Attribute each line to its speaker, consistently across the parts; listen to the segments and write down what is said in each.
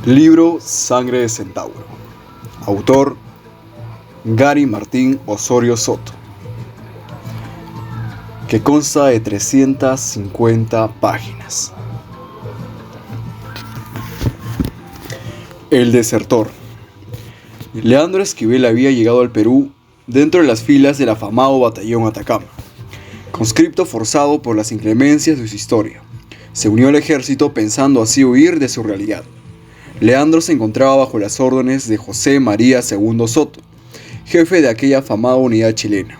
Speaker 1: Libro Sangre de Centauro. Autor Gary Martín Osorio Soto, que consta de 350 páginas. El desertor. Leandro Esquivel había llegado al Perú dentro de las filas del afamado Batallón Atacama. Conscripto forzado por las inclemencias de su historia, se unió al ejército pensando así huir de su realidad. Leandro se encontraba bajo las órdenes de José María II Soto, jefe de aquella afamada unidad chilena.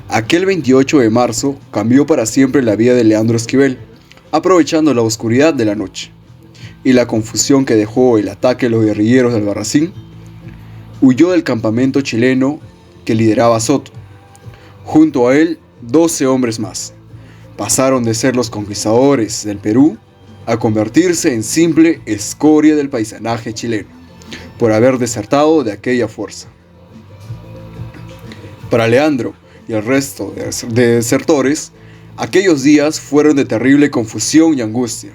Speaker 1: Aquel 28 de marzo cambió para siempre la vida de Leandro Esquivel, aprovechando la oscuridad de la noche y la confusión que dejó el ataque de los guerrilleros de Albarracín. Huyó del campamento chileno que lideraba Soto. Junto a él, 12 hombres más. Pasaron de ser los conquistadores del Perú a convertirse en simple escoria del paisanaje chileno, por haber desertado de aquella fuerza. Para Leandro y el resto de desertores, aquellos días fueron de terrible confusión y angustia,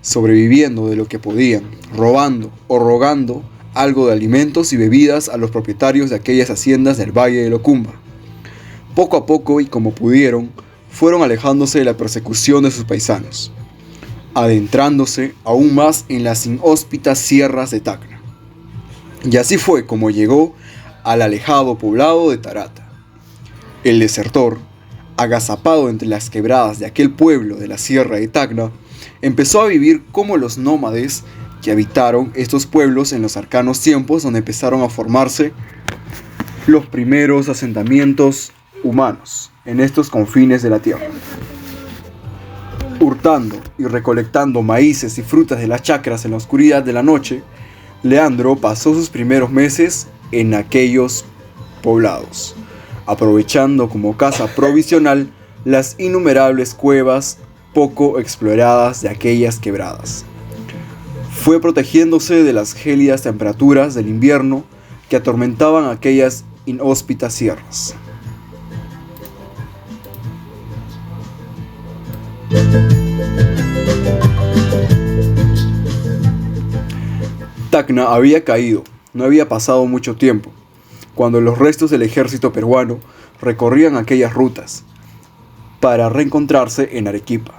Speaker 1: sobreviviendo de lo que podían, robando o rogando algo de alimentos y bebidas a los propietarios de aquellas haciendas del Valle de Locumba. Poco a poco y como pudieron, fueron alejándose de la persecución de sus paisanos, adentrándose aún más en las inhóspitas sierras de Tacna. Y así fue como llegó al alejado poblado de Tarata. El desertor, agazapado entre las quebradas de aquel pueblo de la sierra de Tacna, empezó a vivir como los nómades que habitaron estos pueblos en los arcanos tiempos donde empezaron a formarse los primeros asentamientos humanos en estos confines de la tierra. Hurtando y recolectando maíces y frutas de las chacras en la oscuridad de la noche, Leandro pasó sus primeros meses en aquellos poblados, aprovechando como casa provisional las innumerables cuevas poco exploradas de aquellas quebradas. Fue protegiéndose de las gélidas temperaturas del invierno que atormentaban aquellas inhóspitas sierras. Tacna había caído, no había pasado mucho tiempo, cuando los restos del ejército peruano recorrían aquellas rutas para reencontrarse en Arequipa,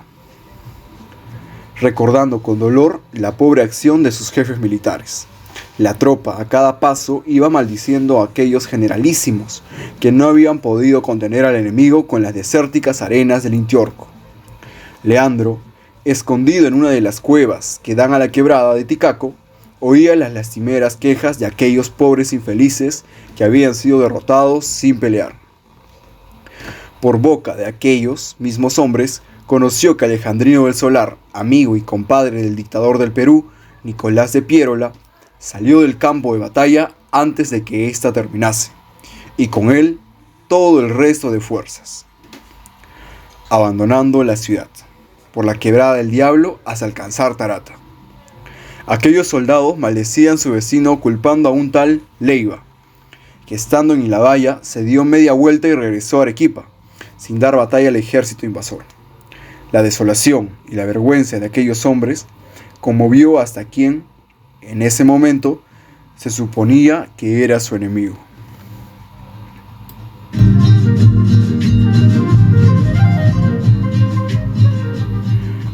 Speaker 1: recordando con dolor la pobre acción de sus jefes militares. La tropa a cada paso iba maldiciendo a aquellos generalísimos que no habían podido contener al enemigo con las desérticas arenas del Intiorco. Leandro, escondido en una de las cuevas que dan a la quebrada de Ticaco, oía las lastimeras quejas de aquellos pobres infelices que habían sido derrotados sin pelear. Por boca de aquellos mismos hombres, conoció que Alejandrino del Solar, amigo y compadre del dictador del Perú, Nicolás de Piérola, salió del campo de batalla antes de que ésta terminase, y con él todo el resto de fuerzas, abandonando la ciudad por la quebrada del Diablo hasta alcanzar Tarata. Aquellos soldados maldecían a su vecino culpando a un tal Leiva, que estando en Ilabaya se dio media vuelta y regresó a Arequipa, sin dar batalla al ejército invasor. La desolación y la vergüenza de aquellos hombres conmovió hasta quien, en ese momento, se suponía que era su enemigo.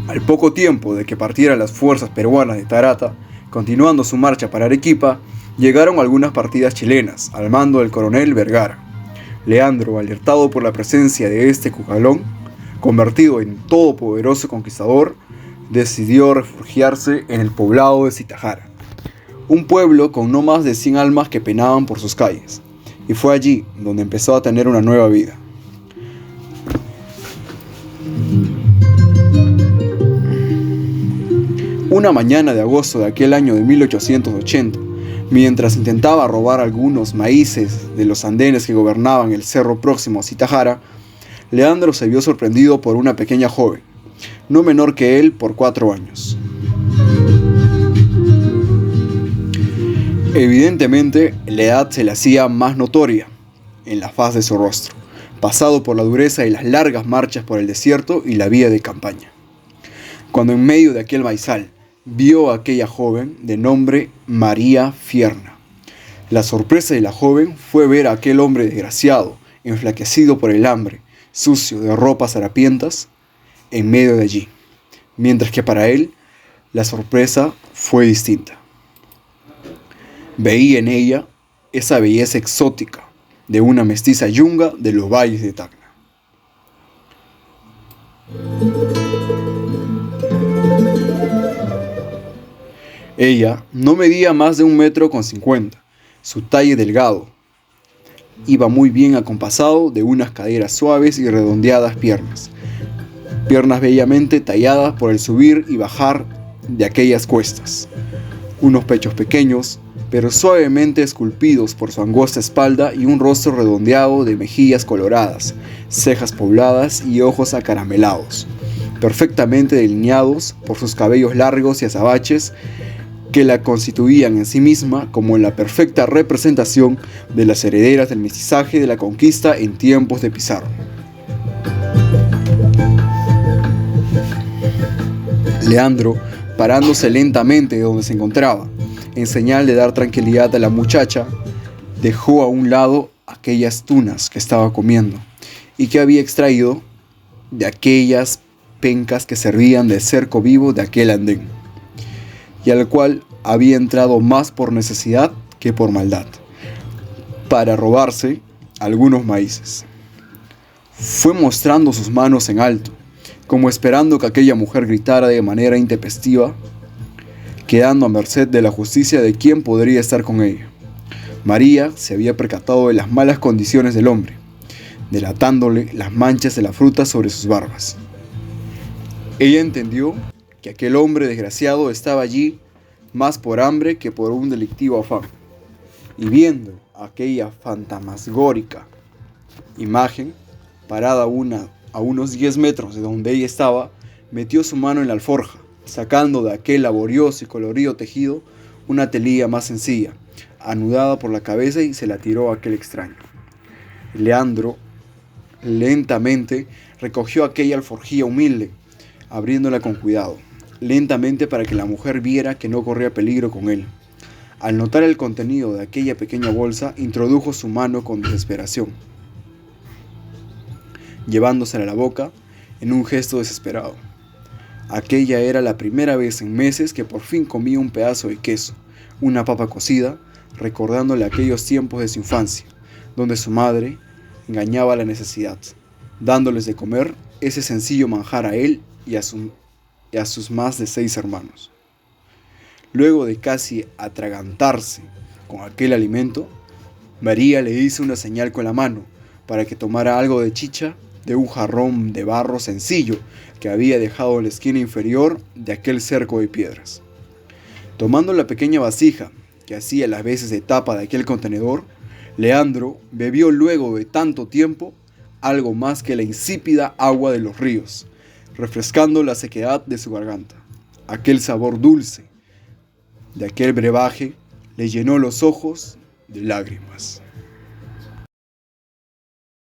Speaker 1: Al poco tiempo de que partieran las fuerzas peruanas de Tarata, continuando su marcha para Arequipa, llegaron algunas partidas chilenas al mando del coronel Vergara. Leandro, alertado por la presencia de este cucalón, convertido en todopoderoso conquistador, decidió refugiarse en el poblado de Zitajara, un pueblo con no más de 100 almas que penaban por sus calles, y fue allí donde empezó a tener una nueva vida. Una mañana de agosto de aquel año de 1880, mientras intentaba robar algunos maíces de los andenes que gobernaban el cerro próximo a Zitajara, Leandro se vio sorprendido por una pequeña joven, no menor que él por 4 años. Evidentemente, la edad se le hacía más notoria en la faz de su rostro, pasado por la dureza y las largas marchas por el desierto y la vía de campaña. Cuando en medio de aquel maizal vio a aquella joven de nombre María Fierna. La sorpresa de la joven fue ver a aquel hombre desgraciado, enflaquecido por el hambre, sucio de ropas harapientas, en medio de allí, mientras que para él la sorpresa fue distinta. Veía en ella esa belleza exótica de una mestiza yunga de los valles de Tacna. Ella no medía más de 1,50 m, su talle delgado. Iba muy bien acompasado de unas caderas suaves y redondeadas piernas bellamente talladas por el subir y bajar de aquellas cuestas. Unos pechos pequeños, pero suavemente esculpidos por su angosta espalda y un rostro redondeado de mejillas coloradas, cejas pobladas y ojos acaramelados, perfectamente delineados por sus cabellos largos y azabaches que la constituían en sí misma como la perfecta representación de las herederas del mestizaje de la conquista en tiempos de Pizarro. Leandro, parándose lentamente de donde se encontraba, en señal de dar tranquilidad a la muchacha, dejó a un lado aquellas tunas que estaba comiendo y que había extraído de aquellas pencas que servían de cerco vivo de aquel andén, y al cual había entrado más por necesidad que por maldad, para robarse algunos maíces. Fue mostrando sus manos en alto, como esperando que aquella mujer gritara de manera intempestiva, quedando a merced de la justicia de quien podría estar con ella. María se había percatado de las malas condiciones del hombre, delatándole las manchas de la fruta sobre sus barbas. Ella entendió que aquel hombre desgraciado estaba allí más por hambre que por un delictivo afán, y viendo aquella fantasmagórica imagen, parada a unos 10 metros de donde ella estaba, metió su mano en la alforja, sacando de aquel laborioso y colorido tejido una telilla más sencilla, anudada por la cabeza, y se la tiró a aquel extraño. Leandro lentamente recogió aquella alforjilla humilde, abriéndola con cuidado, lentamente para que la mujer viera que no corría peligro con él. Al notar el contenido de aquella pequeña bolsa, introdujo su mano con desesperación, llevándosela a la boca en un gesto desesperado. Aquella era la primera vez en meses que por fin comía un pedazo de queso, una papa cocida, recordándole aquellos tiempos de su infancia, donde su madre engañaba la necesidad, dándoles de comer ese sencillo manjar a él y a sus más de 6 hermanos. Luego de casi atragantarse con aquel alimento, María le hizo una señal con la mano para que tomara algo de chicha de un jarrón de barro sencillo que había dejado en la esquina inferior de aquel cerco de piedras. Tomando la pequeña vasija que hacía las veces de tapa de aquel contenedor, Leandro bebió luego de tanto tiempo algo más que la insípida agua de los ríos, refrescando la sequedad de su garganta. Aquel sabor dulce de aquel brebaje le llenó los ojos de lágrimas.